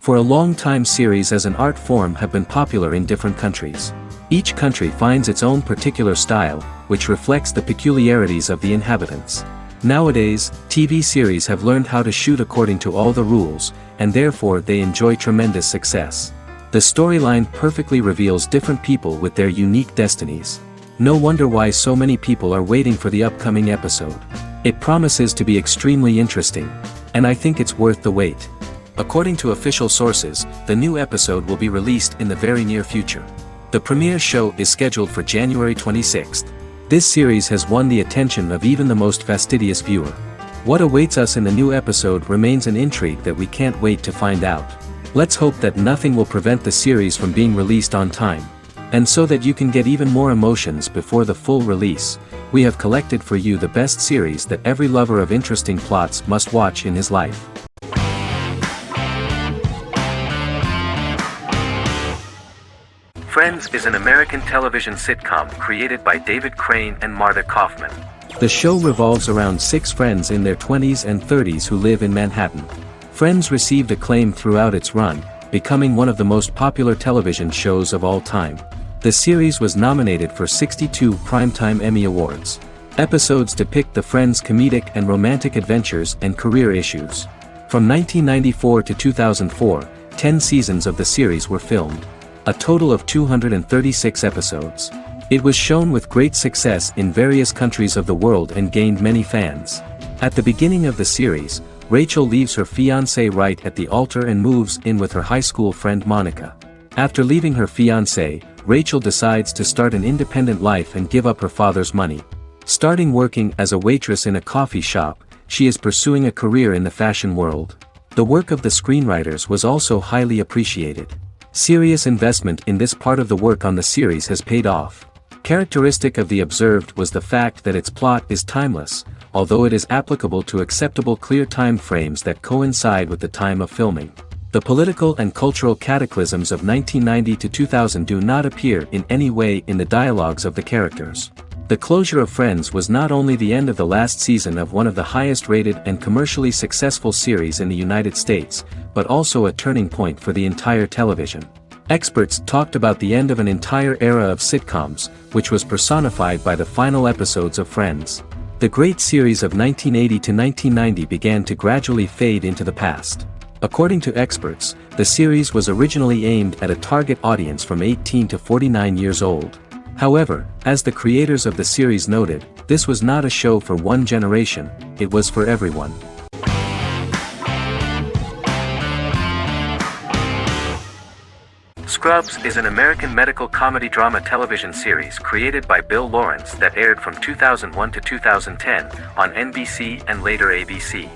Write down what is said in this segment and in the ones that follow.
For a long time series as an art form have been popular in different countries. Each country finds its own particular style, which reflects the peculiarities of the inhabitants. Nowadays, TV series have learned how to shoot according to all the rules, and therefore they enjoy tremendous success. The storyline perfectly reveals different people with their unique destinies. No wonder why so many people are waiting for the upcoming episode. It promises to be extremely interesting, and I think it's worth the wait. According to official sources, the new episode will be released in the very near future. The premiere show is scheduled for January 26th. This series has won the attention of even the most fastidious viewer. What awaits us in the new episode remains an intrigue that we can't wait to find out. Let's hope that nothing will prevent the series from being released on time. And so that you can get even more emotions before the full release, we have collected for you the best series that every lover of interesting plots must watch in his life. Friends is an American television sitcom created by David Crane and Marta Kaufman. The show revolves around 6 friends in their 20s and 30s who live in Manhattan. Friends received acclaim throughout its run, becoming one of the most popular television shows of all time. The series was nominated for 62 Primetime Emmy Awards. Episodes depict the friends' comedic and romantic adventures and career issues. From 1994 to 2004, 10 seasons of the series were filmed. A total of 236 episodes. It was shown with great success in various countries of the world and gained many fans. At the beginning of the series, Rachel leaves her fiancé right at the altar and moves in with her high school friend Monica. After leaving her fiancé, Rachel decides to start an independent life and give up her father's money. Starting working as a waitress in a coffee shop, she is pursuing a career in the fashion world. The work of the screenwriters was also highly appreciated. Serious investment in this part of the work on the series has paid off. Characteristic of The Observed was the fact that its plot is timeless, although it is applicable to acceptable clear time frames that coincide with the time of filming. The political and cultural cataclysms of 1990 to 2000 do not appear in any way in the dialogues of the characters. The closure of Friends was not only the end of the last season of one of the highest-rated and commercially successful series in the United States, but also a turning point for the entire television. Experts talked about the end of an entire era of sitcoms, which was personified by the final episodes of Friends. The great series of 1980 to 1990 began to gradually fade into the past. According to experts, the series was originally aimed at a target audience from 18 to 49 years old. However, as the creators of the series noted, this was not a show for one generation, it was for everyone. Scrubs is an American medical comedy drama television series created by Bill Lawrence that aired from 2001 to 2010 on NBC and later ABC.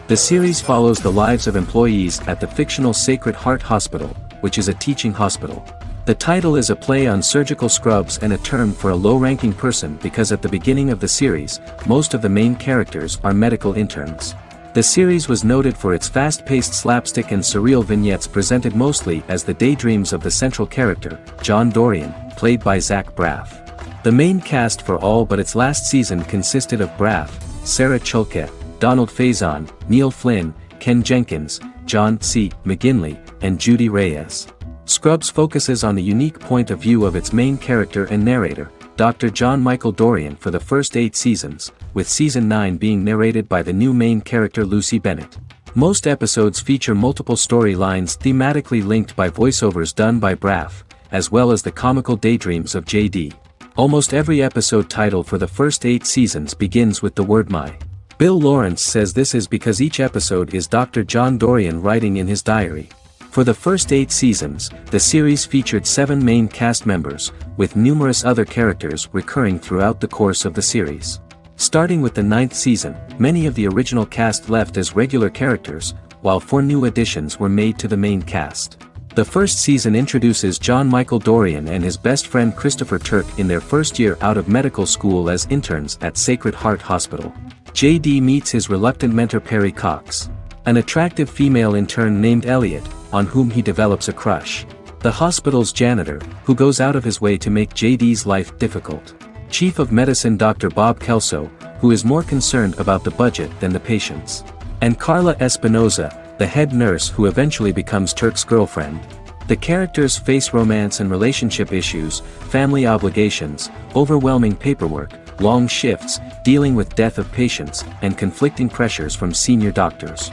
The series follows the lives of employees at the fictional Sacred Heart Hospital, which is a teaching hospital. The title is a play on surgical scrubs and a term for a low-ranking person because at the beginning of the series, most of the main characters are medical interns. The series was noted for its fast-paced slapstick and surreal vignettes presented mostly as the daydreams of the central character, John Dorian, played by Zach Braff. The main cast for all but its last season consisted of Braff, Sarah Chalke, Donald Faison, Neil Flynn, Ken Jenkins, John C. McGinley, and Judy Reyes. Scrubs focuses on the unique point of view of its main character and narrator, Dr. John Michael Dorian for the first 8 seasons, with season 9 being narrated by the new main character Lucy Bennett. Most episodes feature multiple storylines thematically linked by voiceovers done by Braff, as well as the comical daydreams of JD. Almost every episode title for the first 8 seasons begins with the word my. Bill Lawrence says this is because each episode is Dr. John Dorian writing in his diary. For the first 8 seasons, the series featured 7 main cast members, with numerous other characters recurring throughout the course of the series. Starting with the 9th season, many of the original cast left as regular characters, while 4 new additions were made to the main cast. The first season introduces John Michael Dorian and his best friend Christopher Turk in their first year out of medical school as interns at Sacred Heart Hospital. JD meets his reluctant mentor Perry Cox, an attractive female intern named Elliot, on whom he develops a crush. The hospital's janitor, who goes out of his way to make JD's life difficult. Chief of Medicine Dr. Bob Kelso, who is more concerned about the budget than the patients. And Carla Espinoza, the head nurse who eventually becomes Turk's girlfriend. The characters face romance and relationship issues, family obligations, overwhelming paperwork, long shifts, dealing with death of patients, and conflicting pressures from senior doctors.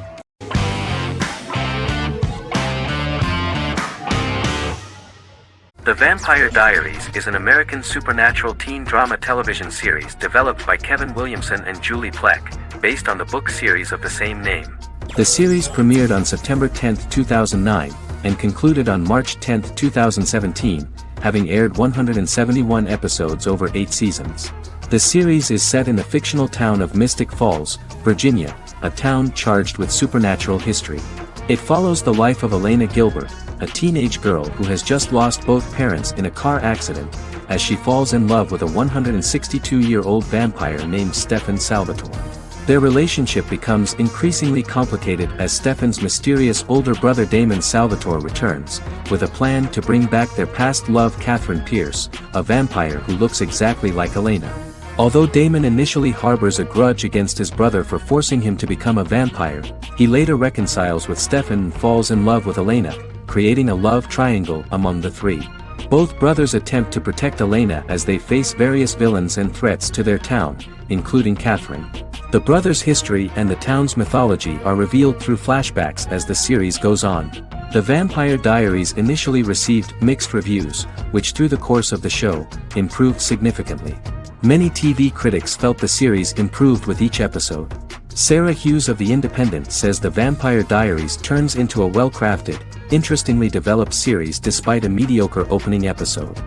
The Vampire Diaries is an American supernatural teen drama television series developed by Kevin Williamson and Julie Plec, based on the book series of the same name. The series premiered on September 10, 2009, and concluded on March 10, 2017, having aired 171 episodes over 8 seasons. The series is set in the fictional town of Mystic Falls, Virginia, a town charged with supernatural history. It follows the life of Elena Gilbert, a teenage girl who has just lost both parents in a car accident, as she falls in love with a 162-year-old vampire named Stefan Salvatore. Their relationship becomes increasingly complicated as Stefan's mysterious older brother Damon Salvatore returns, with a plan to bring back their past love Catherine Pierce, a vampire who looks exactly like Elena. Although Damon initially harbors a grudge against his brother for forcing him to become a vampire, he later reconciles with Stefan and falls in love with Elena, creating a love triangle among the three. Both brothers attempt to protect Elena as they face various villains and threats to their town, including Catherine. The brothers' history and the town's mythology are revealed through flashbacks as the series goes on. The Vampire Diaries initially received mixed reviews, which through the course of the show, improved significantly. Many TV critics felt the series improved with each episode. Sarah Hughes of The Independent says The Vampire Diaries turns into a well-crafted, interestingly developed series despite a mediocre opening episode.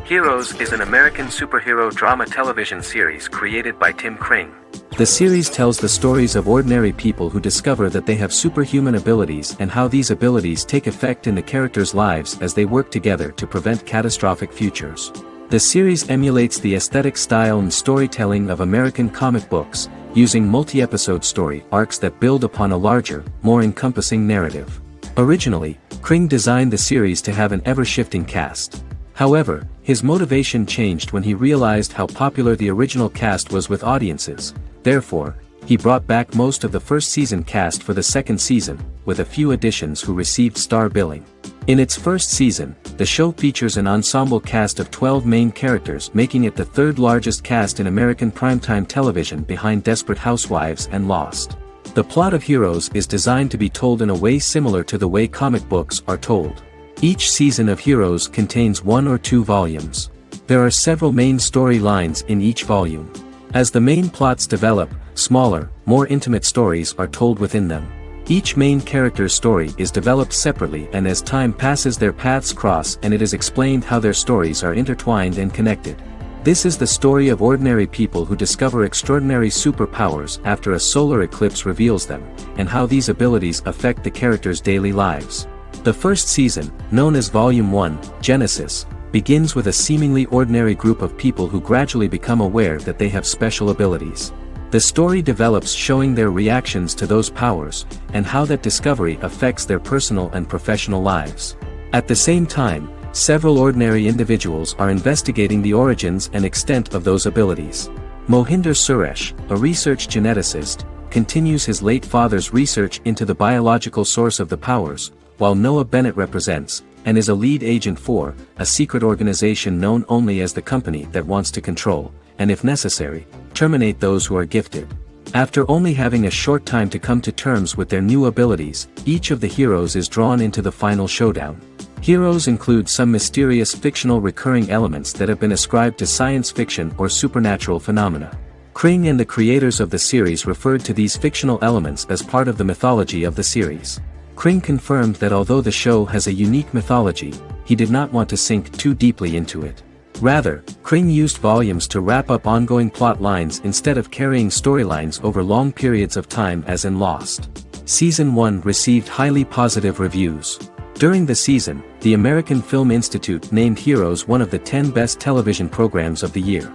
Heroes is an American superhero drama television series created by Tim Kring. The series tells the stories of ordinary people who discover that they have superhuman abilities and how these abilities take effect in the characters' lives as they work together to prevent catastrophic futures. The series emulates the aesthetic style and storytelling of American comic books, using multi-episode story arcs that build upon a larger, more encompassing narrative. Originally, Kring designed the series to have an ever-shifting cast. However, his motivation changed when he realized how popular the original cast was with audiences. Therefore, he brought back most of the first season cast for the second season, with a few additions who received star billing. In its first season, the show features an ensemble cast of 12 main characters, making it the third largest cast in American primetime television behind Desperate Housewives and Lost. The plot of Heroes is designed to be told in a way similar to the way comic books are told. Each season of Heroes contains 1 or 2 volumes. There are several main storylines in each volume. As the main plots develop, smaller, more intimate stories are told within them. Each main character's story is developed separately, and as time passes their paths cross and it is explained how their stories are intertwined and connected. This is the story of ordinary people who discover extraordinary superpowers after a solar eclipse reveals them, and how these abilities affect the characters' daily lives. The first season, known as Volume 1, Genesis, begins with a seemingly ordinary group of people who gradually become aware that they have special abilities. The story develops showing their reactions to those powers, and how that discovery affects their personal and professional lives. At the same time, several ordinary individuals are investigating the origins and extent of those abilities. Mohinder Suresh, a research geneticist, continues his late father's research into the biological source of the powers, while Noah Bennett represents, and is a lead agent for, a secret organization known only as the company that wants to control, and if necessary, terminate those who are gifted. After only having a short time to come to terms with their new abilities, each of the heroes is drawn into the final showdown. Heroes include some mysterious fictional recurring elements that have been ascribed to science fiction or supernatural phenomena. Kring and the creators of the series referred to these fictional elements as part of the mythology of the series. Kring confirmed that although the show has a unique mythology, he did not want to sink too deeply into it. Rather, Kring used volumes to wrap up ongoing plot lines instead of carrying storylines over long periods of time as in Lost. Season 1 received highly positive reviews. During the season, the American Film Institute named Heroes one of the 10 best television programs of the year.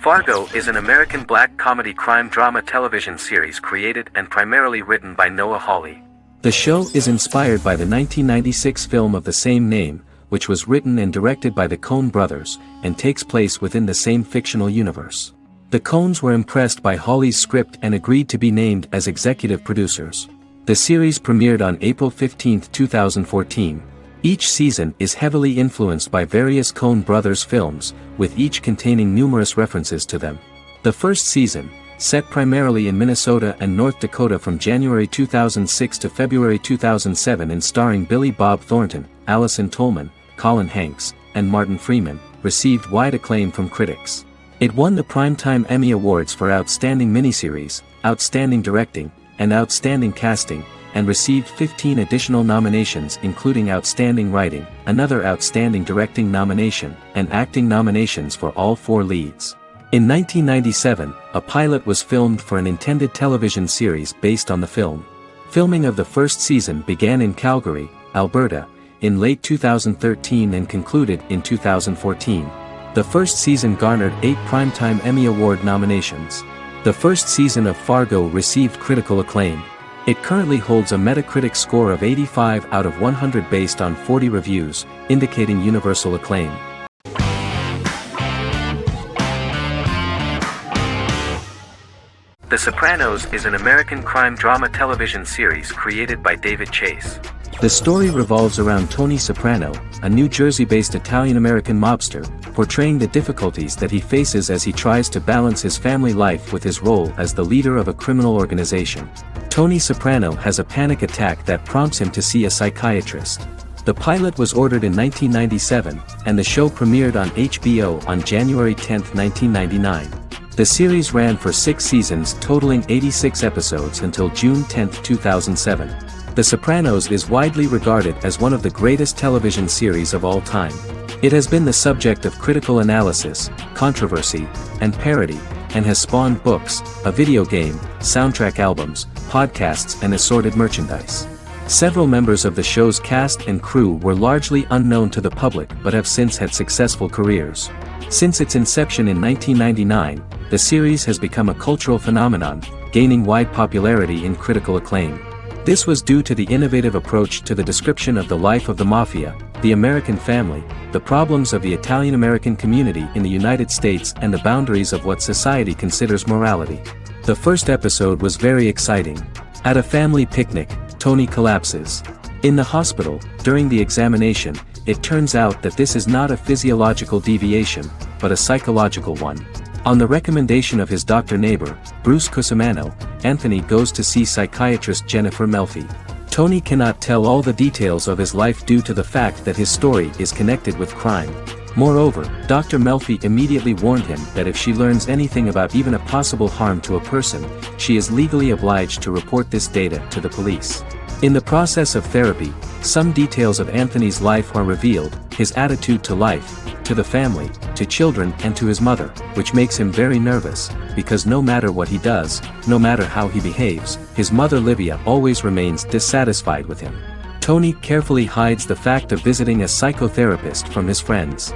Fargo is an American black comedy crime drama television series created and primarily written by Noah Hawley. The show is inspired by the 1996 film of the same name, which was written and directed by the Coen brothers, and takes place within the same fictional universe. The Coens were impressed by Hawley's script and agreed to be named as executive producers. The series premiered on April 15, 2014. Each season is heavily influenced by various Coen brothers films, with each containing numerous references to them. The first season, set primarily in Minnesota and North Dakota from January 2006 to February 2007 and starring Billy Bob Thornton, Allison Tolman, Colin Hanks, and Martin Freeman, received wide acclaim from critics. It won the Primetime Emmy Awards for Outstanding Miniseries, Outstanding Directing, and Outstanding Casting, and received 15 additional nominations including Outstanding Writing, another Outstanding Directing nomination, and acting nominations for all 4 leads. In 1997, a pilot was filmed for an intended television series based on the film. Filming of the first season began in Calgary, Alberta, in late 2013 and concluded in 2014. The first season garnered 8 Primetime Emmy Award nominations. The first season of Fargo received critical acclaim. It currently holds a Metacritic score of 85 out of 100 based on 40 reviews, indicating universal acclaim. The Sopranos is an American crime drama television series created by David Chase. The story revolves around Tony Soprano, a New Jersey-based Italian-American mobster, portraying the difficulties that he faces as he tries to balance his family life with his role as the leader of a criminal organization. Tony Soprano has a panic attack that prompts him to see a psychiatrist. The pilot was ordered in 1997, and the show premiered on HBO on January 10, 1999. The series ran for 6 seasons totaling 86 episodes until June 10, 2007. The Sopranos is widely regarded as one of the greatest television series of all time. It has been the subject of critical analysis, controversy, and parody, and has spawned books, a video game, soundtrack albums, podcasts and assorted merchandise. Several members of the show's cast and crew were largely unknown to the public but have since had successful careers. Since its inception in 1999, the series has become a cultural phenomenon, gaining wide popularity and critical acclaim. This was due to the innovative approach to the description of the life of the mafia, the American family, the problems of the Italian-American community in the United States and the boundaries of what society considers morality. The first episode was very exciting. At a family picnic, Tony collapses. In the hospital, during the examination, it turns out that this is not a physiological deviation, but a psychological one. On the recommendation of his doctor neighbor, Bruce Cusimano, Anthony goes to see psychiatrist Jennifer Melfi. Tony cannot tell all the details of his life due to the fact that his story is connected with crime. Moreover, Dr. Melfi immediately warned him that if she learns anything about even a possible harm to a person, she is legally obliged to report this data to the police. In the process of therapy, some details of Anthony's life are revealed, his attitude to life, to the family, to children and to his mother, which makes him very nervous, because no matter what he does, no matter how he behaves, his mother Livia always remains dissatisfied with him. Tony carefully hides the fact of visiting a psychotherapist from his friends.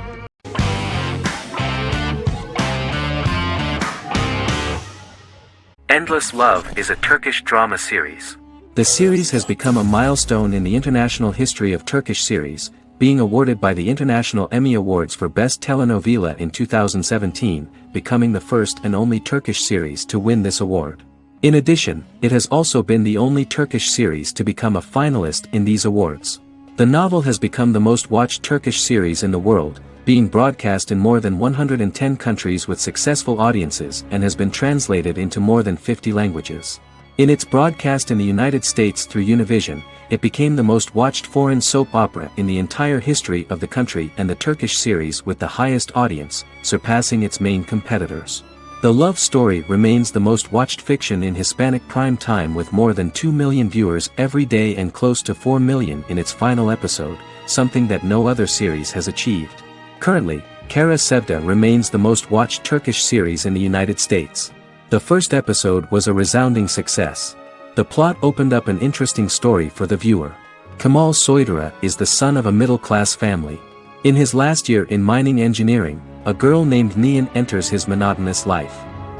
Endless Love is a Turkish drama series. The series has become a milestone in the international history of Turkish series, being awarded by the International Emmy Awards for Best Telenovela in 2017, becoming the first and only Turkish series to win this award. In addition, it has also been the only Turkish series to become a finalist in these awards. The novel has become the most watched Turkish series in the world, being broadcast in more than 110 countries with successful audiences and has been translated into more than 50 languages. In its broadcast in the United States through Univision, it became the most watched foreign soap opera in the entire history of the country and the Turkish series with the highest audience, surpassing its main competitors. The love story remains the most watched fiction in Hispanic prime time with more than 2 million viewers every day and close to 4 million in its final episode, something that no other series has achieved. Currently, Kara Sevda remains the most watched Turkish series in the United States. The first episode was a resounding success. The plot opened up an interesting story for the viewer. Kemal Soydura is the son of a middle-class family. In his last year in mining engineering, a girl named Nihan enters his monotonous life.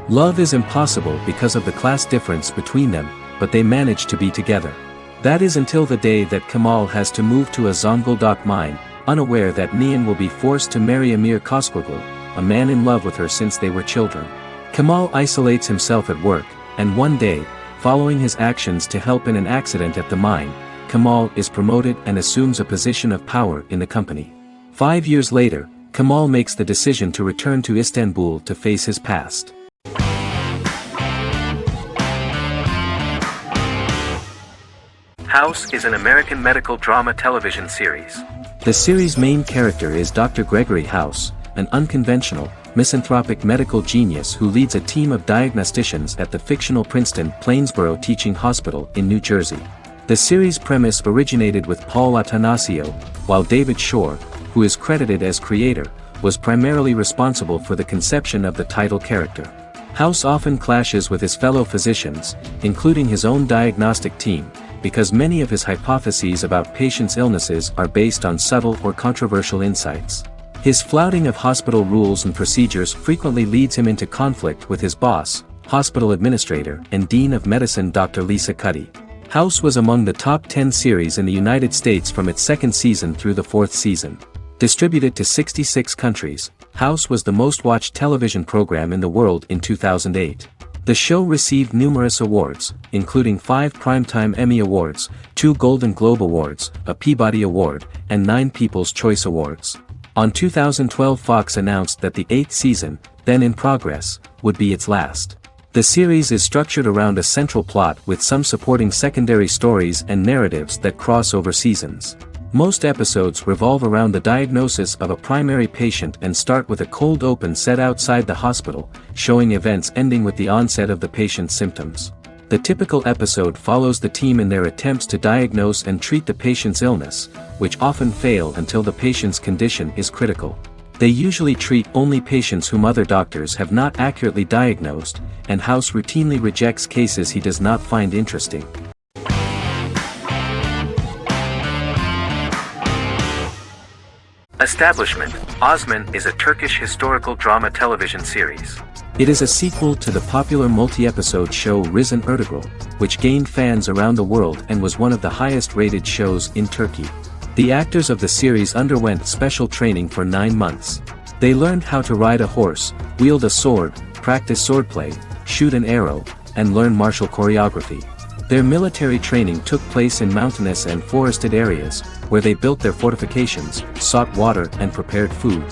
Love is impossible because of the class difference between them, but they manage to be together. That is until the day that Kemal has to move to a Zonguldak mine, unaware that Nian will be forced to marry Amir Koskoglu, a man in love with her since they were children. Kamal isolates himself at work, and one day, following his actions to help in an accident at the mine, Kamal is promoted and assumes a position of power in the company. 5 years later, Kamal makes the decision to return to Istanbul to face his past. House is an American medical drama television series. The series' main character is Dr. Gregory House, an unconventional, misanthropic medical genius who leads a team of diagnosticians at the fictional Princeton Plainsboro Teaching Hospital in New Jersey. The series' premise originated with Paul Attanasio, while David Shore, who is credited as creator, was primarily responsible for the conception of the title character. House often clashes with his fellow physicians, including his own diagnostic team, because many of his hypotheses about patients' illnesses are based on subtle or controversial insights. His flouting of hospital rules and procedures frequently leads him into conflict with his boss, hospital administrator and dean of medicine Dr. Lisa Cuddy. House was among the top 10 series in the United States from its second season through the fourth season. Distributed to 66 countries, House was the most-watched television program in the world in 2008. The show received numerous awards, including 5 Primetime Emmy Awards, 2 Golden Globe Awards, a Peabody Award, and 9 People's Choice Awards. On 2012, Fox announced that the 8th season, then in progress, would be its last. The series is structured around a central plot with some supporting secondary stories and narratives that cross over seasons. Most episodes revolve around the diagnosis of a primary patient and start with a cold open set outside the hospital, showing events ending with the onset of the patient's symptoms. The typical episode follows the team in their attempts to diagnose and treat the patient's illness, which often fail until the patient's condition is critical. They usually treat only patients whom other doctors have not accurately diagnosed, and House routinely rejects cases he does not find interesting. Establishment: Osman is a Turkish historical drama television series. It is a sequel to the popular multi-episode show Risen Ertugrul, which gained fans around the world and was one of the highest-rated shows in Turkey. The actors of the series underwent special training for 9 months. They learned how to ride a horse, wield a sword, practice swordplay, shoot an arrow, and learn martial choreography. Their military training took place in mountainous and forested areas, where they built their fortifications, sought water and prepared food.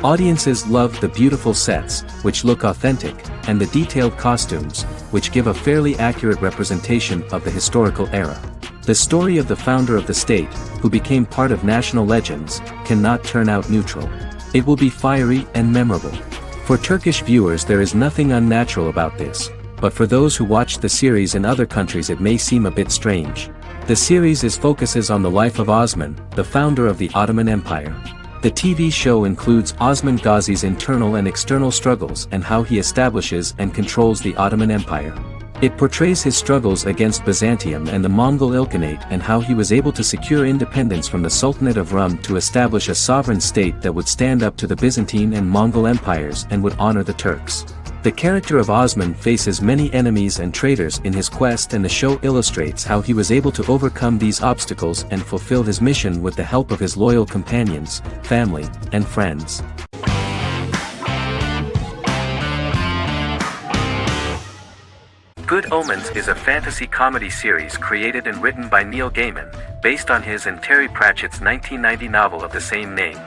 Audiences loved the beautiful sets, which look authentic, and the detailed costumes, which give a fairly accurate representation of the historical era. The story of the founder of the state, who became part of national legends, cannot turn out neutral. It will be fiery and memorable. For Turkish viewers, there is nothing unnatural about this, but for those who watched the series in other countries it may seem a bit strange. The series focuses on the life of Osman, the founder of the Ottoman Empire. The TV show includes Osman Ghazi's internal and external struggles and how he establishes and controls the Ottoman Empire. It portrays his struggles against Byzantium and the Mongol Ilkhanate and how he was able to secure independence from the Sultanate of Rum to establish a sovereign state that would stand up to the Byzantine and Mongol empires and would honor the Turks. The character of Osman faces many enemies and traitors in his quest, and the show illustrates how he was able to overcome these obstacles and fulfill his mission with the help of his loyal companions, family, and friends. Good Omens is a fantasy comedy series created and written by Neil Gaiman, based on his and Terry Pratchett's 1990 novel of the same name.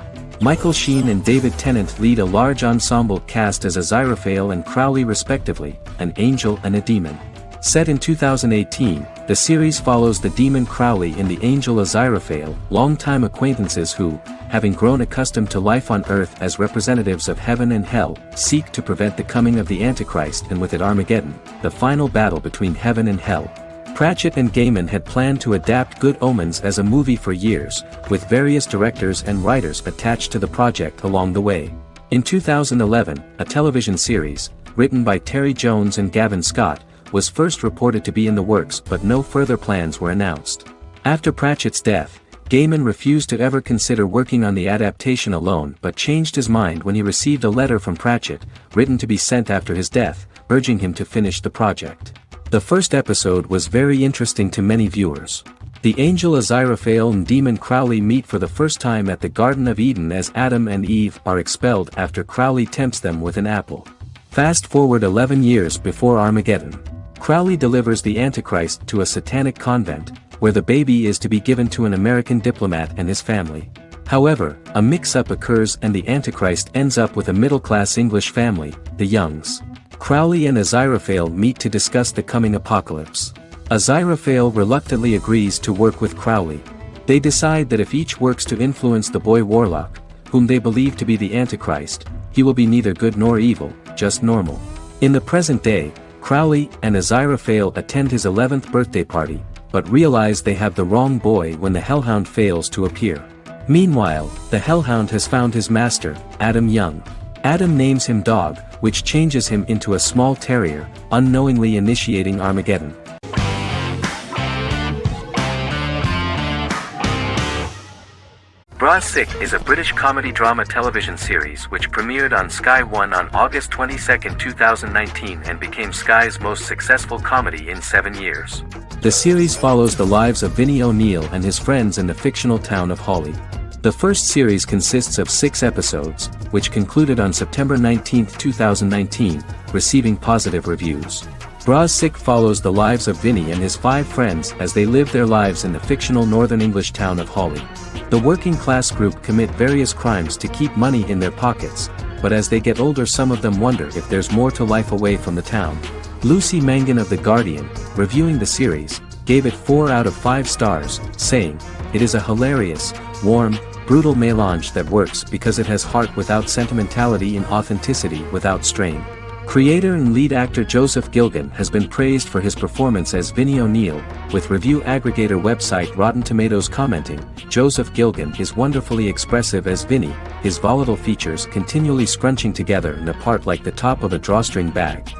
Michael Sheen and David Tennant lead a large ensemble cast as Aziraphale and Crowley respectively, an angel and a demon. Set in 2018, the series follows the demon Crowley and the angel Aziraphale, longtime acquaintances who, having grown accustomed to life on Earth as representatives of heaven and hell, seek to prevent the coming of the Antichrist and with it Armageddon, the final battle between heaven and hell. Pratchett and Gaiman had planned to adapt Good Omens as a movie for years, with various directors and writers attached to the project along the way. In 2011, a television series, written by Terry Jones and Gavin Scott, was first reported to be in the works, but no further plans were announced. After Pratchett's death, Gaiman refused to ever consider working on the adaptation alone but changed his mind when he received a letter from Pratchett, written to be sent after his death, urging him to finish the project. The first episode was very interesting to many viewers. The angel Aziraphale and demon Crowley meet for the first time at the Garden of Eden as Adam and Eve are expelled after Crowley tempts them with an apple. Fast forward 11 years before Armageddon. Crowley delivers the Antichrist to a satanic convent, where the baby is to be given to an American diplomat and his family. However, a mix-up occurs and the Antichrist ends up with a middle-class English family, the Youngs. Crowley and Aziraphale meet to discuss the coming apocalypse. Aziraphale reluctantly agrees to work with Crowley. They decide that if each works to influence the boy warlock, whom they believe to be the Antichrist, he will be neither good nor evil, just normal. In the present day, Crowley and Aziraphale attend his 11th birthday party, but realize they have the wrong boy when the Hellhound fails to appear. Meanwhile, the Hellhound has found his master, Adam Young. Adam names him Dog, which changes him into a small terrier, unknowingly initiating Armageddon. Bra Sick is a British comedy drama television series which premiered on Sky One on August 22, 2019 and became Sky's most successful comedy in 7 years. The series follows the lives of Vinnie O'Neill and his friends in the fictional town of Hawley. The first series consists of 6 episodes, which concluded on September 19, 2019, receiving positive reviews. Bra Sick follows the lives of Vinnie and his 5 friends as they live their lives in the fictional Northern English town of Hawley. The working class group commit various crimes to keep money in their pockets, but as they get older some of them wonder if there's more to life away from the town. Lucy Mangan of The Guardian, reviewing the series, gave it 4 out of 5 stars, saying, "It is a hilarious, warm, brutal melange that works because it has heart without sentimentality and authenticity without strain." Creator and lead actor Joseph Gilgun has been praised for his performance as Vinnie O'Neill, with review aggregator website Rotten Tomatoes commenting, "Joseph Gilgun is wonderfully expressive as Vinnie, his volatile features continually scrunching together and apart like the top of a drawstring bag."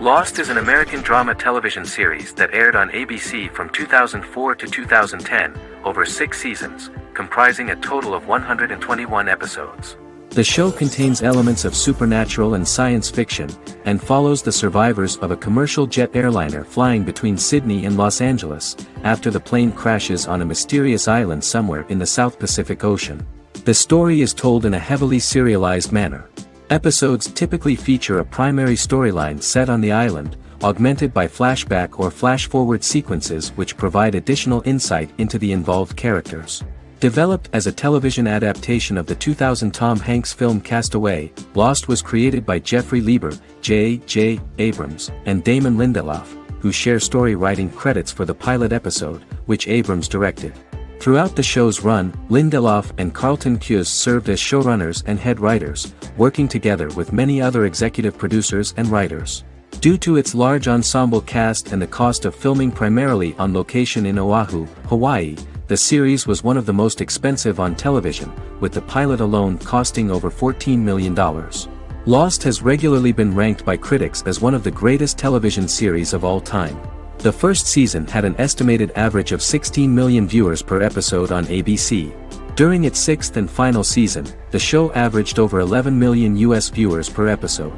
Lost is an American drama television series that aired on ABC from 2004 to 2010, over 6 seasons, comprising a total of 121 episodes. The show contains elements of supernatural and science fiction, and follows the survivors of a commercial jet airliner flying between Sydney and Los Angeles, after the plane crashes on a mysterious island somewhere in the South Pacific Ocean. The story is told in a heavily serialized manner. Episodes typically feature a primary storyline set on the island, augmented by flashback or flash-forward sequences which provide additional insight into the involved characters. Developed as a television adaptation of the 2000 Tom Hanks film Castaway, Lost was created by Jeffrey Lieber, J.J. Abrams, and Damon Lindelof, who share story writing credits for the pilot episode, which Abrams directed. Throughout the show's run, Lindelof and Carlton Cuse served as showrunners and head writers, working together with many other executive producers and writers. Due to its large ensemble cast and the cost of filming primarily on location in Oahu, Hawaii, the series was one of the most expensive on television, with the pilot alone costing over $14 million. Lost has regularly been ranked by critics as one of the greatest television series of all time. The first season had an estimated average of 16 million viewers per episode on ABC. During its 6th and final season, the show averaged over 11 million US viewers per episode.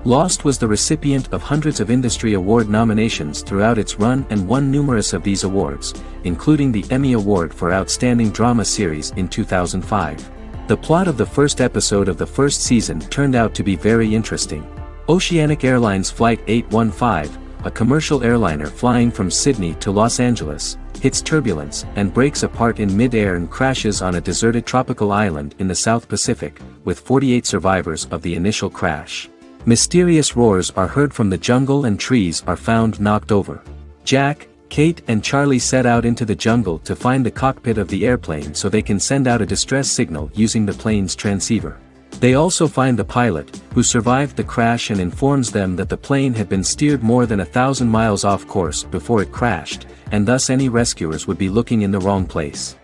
Lost was the recipient of hundreds of industry award nominations throughout its run and won numerous of these awards, including the Emmy Award for Outstanding Drama Series in 2005. The plot of the first episode of the first season turned out to be very interesting. Oceanic Airlines Flight 815, a commercial airliner flying from Sydney to Los Angeles, hits turbulence and breaks apart in mid-air and crashes on a deserted tropical island in the South Pacific, with 48 survivors of the initial crash. Mysterious roars are heard from the jungle and trees are found knocked over. Jack, Kate and Charlie set out into the jungle to find the cockpit of the airplane so they can send out a distress signal using the plane's transceiver. They also find the pilot, who survived the crash and informs them that the plane had been steered more than 1,000 miles off course before it crashed, and thus any rescuers would be looking in the wrong place.